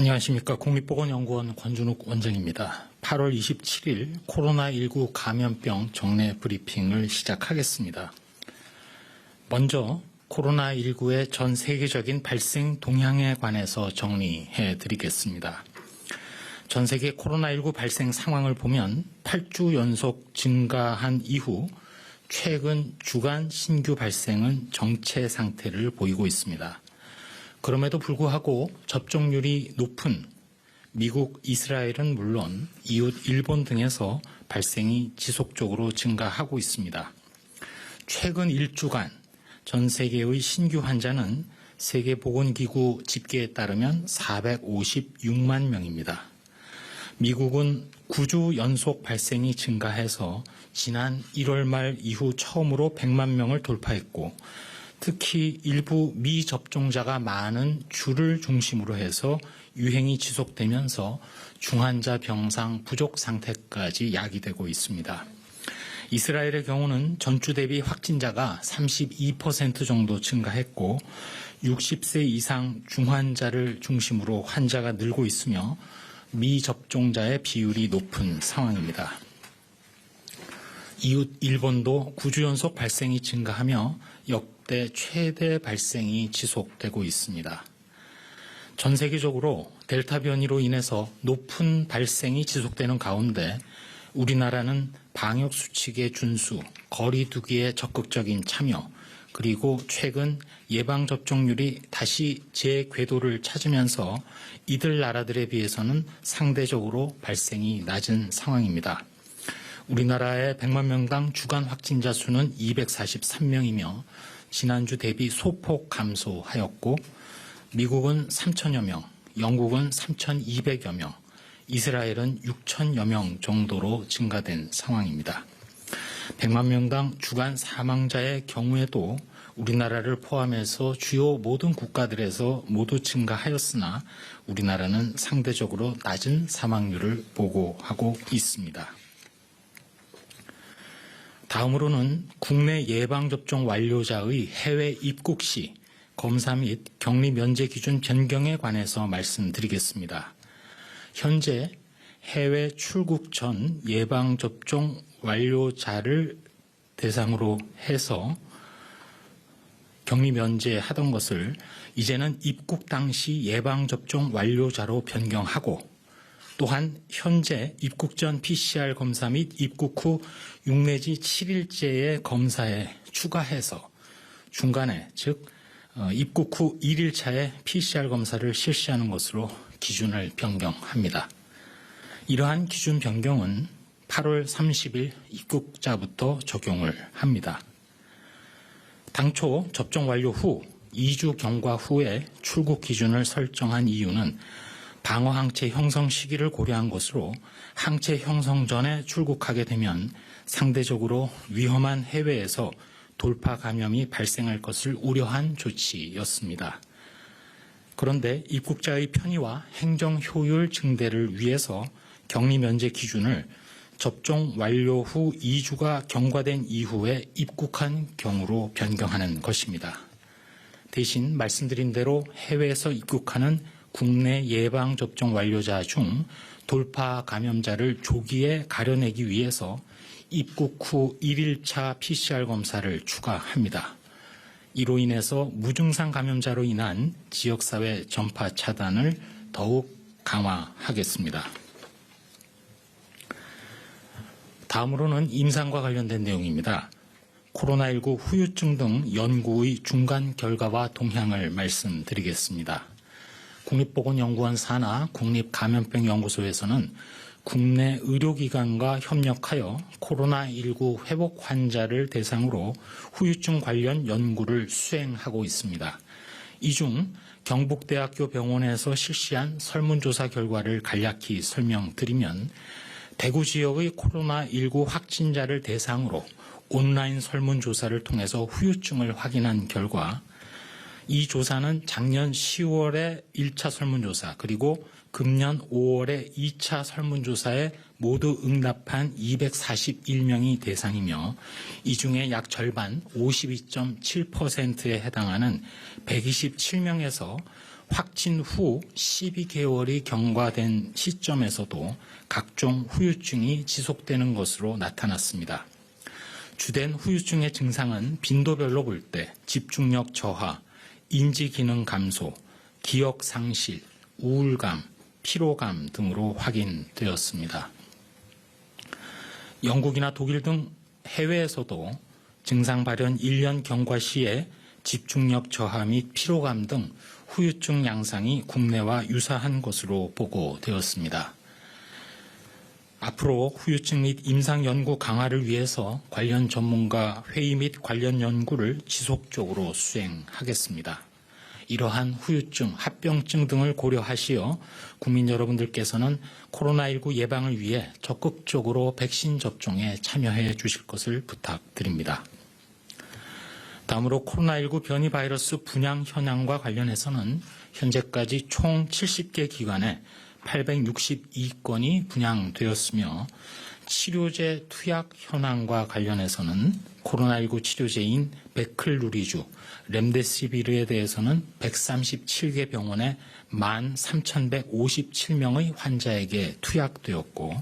안녕하십니까. 국립보건연구원 권준욱 원장입니다. 8월 27일 코로나19 감염병 정례 브리핑을 시작하겠습니다. 먼저 코로나19의 전 세계적인 발생 동향에 관해서 정리해 드리겠습니다. 전 세계 코로나19 발생 상황을 보면 8주 연속 증가한 이후 최근 주간 신규 발생은 정체 상태를 보이고 있습니다. 그럼에도 불구하고 접종률이 높은 미국, 이스라엘은 물론 이웃 일본 등에서 발생이 지속적으로 증가하고 있습니다. 최근 1주간 전 세계의 신규 환자는 세계보건기구 집계에 따르면 456만 명입니다. 미국은 9주 연속 발생이 증가해서 지난 1월 말 이후 처음으로 100만 명을 돌파했고, 특히 일부 미접종자가 많은 주를 중심으로 해서 유행이 지속되면서 중환자 병상 부족 상태까지 야기되고 있습니다. 이스라엘의 경우는 전주 대비 확진자가 32% 정도 증가했고 60세 이상 중환자를 중심으로 환자가 늘고 있으며 미접종자의 비율이 높은 상황입니다. 이웃 일본도 9주 연속 발생이 증가하며 역대 최대 발생이 지속되고 있습니다. 전 세계적으로 델타 변이로 인해서 높은 발생이 지속되는 가운데 우리나라는 방역 수칙의 준수, 거리 두기에 적극적인 참여, 그리고 최근 예방접종률이 다시 재궤도를 찾으면서 이들 나라들에 비해서는 상대적으로 발생이 낮은 상황입니다. 우리나라의 100만 명당 주간 확진자 수는 243명이며 지난주 대비 소폭 감소하였고, 미국은 3천여 명, 영국은 3,200여 명, 이스라엘은 6천여 명 정도로 증가된 상황입니다. 100만 명당 주간 사망자의 경우에도 우리나라를 포함해서 주요 모든 국가들에서 모두 증가하였으나 우리나라는 상대적으로 낮은 사망률을 보고하고 있습니다. 다음으로는 국내 예방접종 완료자의 해외 입국 시 검사 및 격리 면제 기준 변경에 관해서 말씀드리겠습니다. 현재 해외 출국 전 예방접종 완료자를 대상으로 해서 격리 면제하던 것을 이제는 입국 당시 예방접종 완료자로 변경하고, 또한 현재 입국 전 PCR 검사 및 입국 후 6 내지 7일째의 검사에 추가해서 중간에, 즉 입국 후 1일차에 PCR 검사를 실시하는 것으로 기준을 변경합니다. 이러한 기준 변경은 8월 30일 입국자부터 적용을 합니다. 당초 접종 완료 후 2주 경과 후에 출국 기준을 설정한 이유는 방어 항체 형성 시기를 고려한 것으로 항체 형성 전에 출국하게 되면 상대적으로 위험한 해외에서 돌파 감염이 발생할 것을 우려한 조치였습니다. 그런데 입국자의 편의와 행정 효율 증대를 위해서 격리 면제 기준을 접종 완료 후 2주가 경과된 이후에 입국한 경우로 변경하는 것입니다. 대신 말씀드린 대로 해외에서 입국하는 국내 예방접종 완료자 중 돌파 감염자를 조기에 가려내기 위해서 입국 후 1일차 PCR 검사를 추가합니다. 이로 인해서 무증상 감염자로 인한 지역사회 전파 차단을 더욱 강화하겠습니다. 다음으로는 임상과 관련된 내용입니다. 코로나19 후유증 등 연구의 중간 결과와 동향을 말씀드리겠습니다. 국립보건연구원 산하 국립감염병연구소에서는 국내 의료기관과 협력하여 코로나19 회복 환자를 대상으로 후유증 관련 연구를 수행하고 있습니다. 이 중 경북대학교 병원에서 실시한 설문조사 결과를 간략히 설명드리면, 대구 지역의 코로나19 확진자를 대상으로 온라인 설문조사를 통해서 후유증을 확인한 결과, 이 조사는 작년 10월에 1차 설문조사, 그리고 금년 5월에 2차 설문조사에 모두 응답한 241명이 대상이며, 이 중에 약 절반 52.7%에 해당하는 127명에서 확진 후 12개월이 경과된 시점에서도 각종 후유증이 지속되는 것으로 나타났습니다. 주된 후유증의 증상은 빈도별로 볼 때 집중력 저하, 인지기능 감소, 기억 상실, 우울감, 피로감 등으로 확인되었습니다. 영국이나 독일 등 해외에서도 증상 발현 1년 경과 시에 집중력 저하 및 피로감 등 후유증 양상이 국내와 유사한 것으로 보고되었습니다. 앞으로 후유증 및 임상 연구 강화를 위해서 관련 전문가 회의 및 관련 연구를 지속적으로 수행하겠습니다. 이러한 후유증, 합병증 등을 고려하시어 국민 여러분들께서는 코로나19 예방을 위해 적극적으로 백신 접종에 참여해 주실 것을 부탁드립니다. 다음으로 코로나19 변이 바이러스 분양 현황과 관련해서는 현재까지 총 70개 기관에 862건이 분양되었으며 치료제 투약 현황과 관련해서는 코로나19 치료제인 베클루리주, 렘데시비르에 대해서는 137개 병원에 13,157명의 환자에게 투약되었고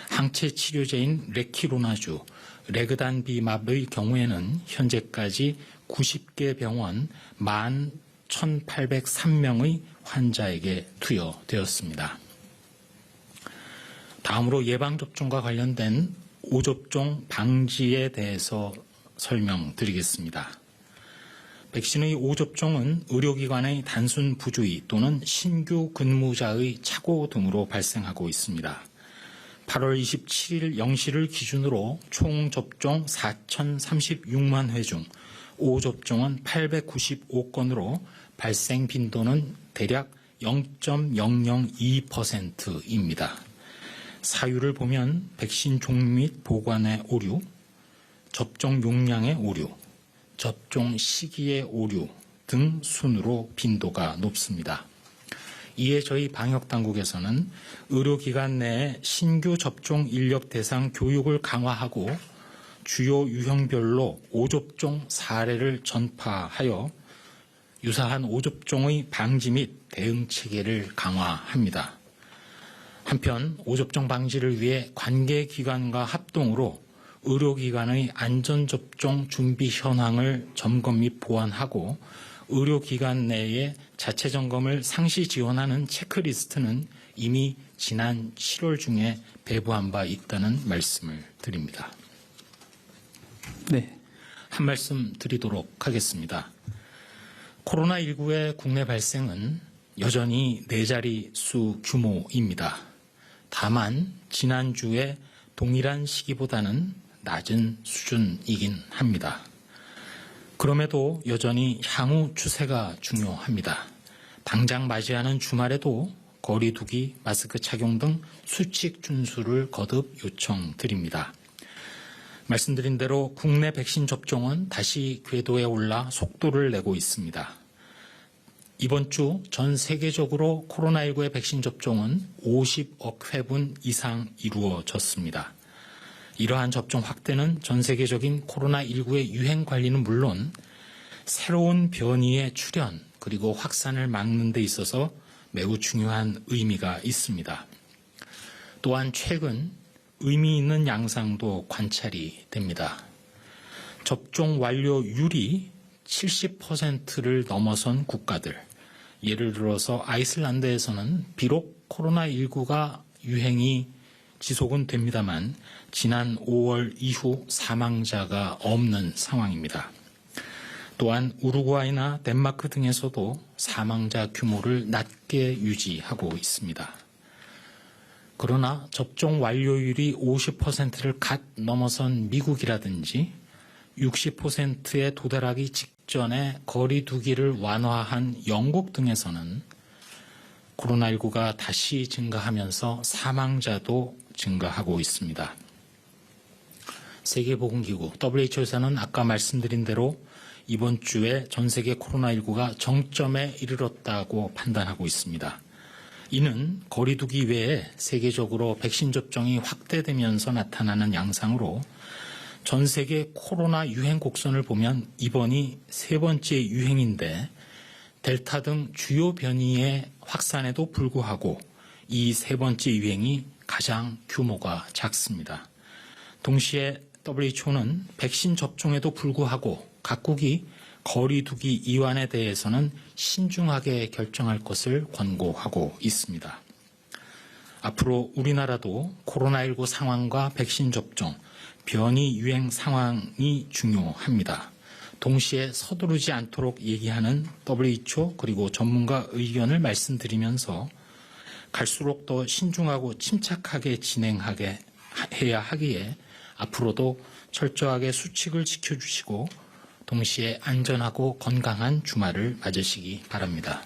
항체 치료제인 레키로나주, 레그단비맙의 경우에는 현재까지 90개 병원 11,803명의 환자에게 투여되었습니다. 다음으로 예방접종과 관련된 5접종 방지에 대해서 설명드리겠습니다. 백신의 5접종은 의료기관의 단순 부주의 또는 신규 근무자의 착오 등으로 발생하고 있습니다. 8월 27일 0시를 기준으로 총 접종 4,036만 회 중 5접종은 895건으로 발생 빈도는 대략 0.002%입니다. 사유를 보면 백신 종류 및 보관의 오류, 접종 용량의 오류, 접종 시기의 오류 등 순으로 빈도가 높습니다. 이에 저희 방역당국에서는 의료기관 내에 신규 접종 인력 대상 교육을 강화하고 주요 유형별로 5접종 사례를 전파하여 유사한 5접종의 방지 및 대응 체계를 강화합니다. 한편 5접종 방지를 위해 관계기관과 합동으로 의료기관의 안전접종 준비 현황을 점검 및 보완하고 의료기관 내에 자체 점검을 상시 지원하는 체크리스트는 이미 지난 7월 중에 배부한 바 있다는 말씀을 드립니다. 네, 한 말씀 드리도록 하겠습니다. 코로나19의 국내 발생은 여전히 4자리 수 규모입니다. 다만 지난주에 동일한 시기보다는 낮은 수준이긴 합니다. 그럼에도 여전히 향후 추세가 중요합니다. 당장 맞이하는 주말에도 거리 두기, 마스크 착용 등 수칙 준수를 거듭 요청드립니다. 말씀드린 대로 국내 백신 접종은 다시 궤도에 올라 속도를 내고 있습니다. 이번 주 전 세계적으로 코로나19의 백신 접종은 50억 회분 이상 이루어졌습니다. 이러한 접종 확대는 전 세계적인 코로나19의 유행 관리는 물론 새로운 변이의 출현 그리고 확산을 막는 데 있어서 매우 중요한 의미가 있습니다. 또한 최근 의미 있는 양상도 관찰이 됩니다. 접종 완료율이 70%를 넘어선 국가들, 예를 들어서 아이슬란드에서는 비록 코로나19가 유행이 지속은 됩니다만 지난 5월 이후 사망자가 없는 상황입니다. 또한 우루과이나 덴마크 등에서도 사망자 규모를 낮게 유지하고 있습니다. 그러나 접종 완료율이 50%를 갓 넘어선 미국이라든지 60%에 도달하기 직전에 거리 두기를 완화한 영국 등에서는 코로나19가 다시 증가하면서 사망자도 증가하고 있습니다. 세계보건기구 WHO에서는 아까 말씀드린 대로 이번 주에 전 세계 코로나19가 정점에 이르렀다고 판단하고 있습니다. 이는 거리 두기 외에 세계적으로 백신 접종이 확대되면서 나타나는 양상으로 전 세계 코로나 유행 곡선을 보면 이번이 세 번째 유행인데 델타 등 주요 변이의 확산에도 불구하고 이 세 번째 유행이 가장 규모가 작습니다. 동시에 WHO는 백신 접종에도 불구하고 각국이 거리 두기 이완에 대해서는 신중하게 결정할 것을 권고하고 있습니다. 앞으로 우리나라도 코로나19 상황과 백신 접종, 변이 유행 상황이 중요합니다. 동시에 서두르지 않도록 얘기하는 WHO 그리고 전문가 의견을 말씀드리면서 갈수록 더 신중하고 침착하게 해야 하기에 앞으로도 철저하게 수칙을 지켜주시고 동시에 안전하고 건강한 주말을 맞으시기 바랍니다.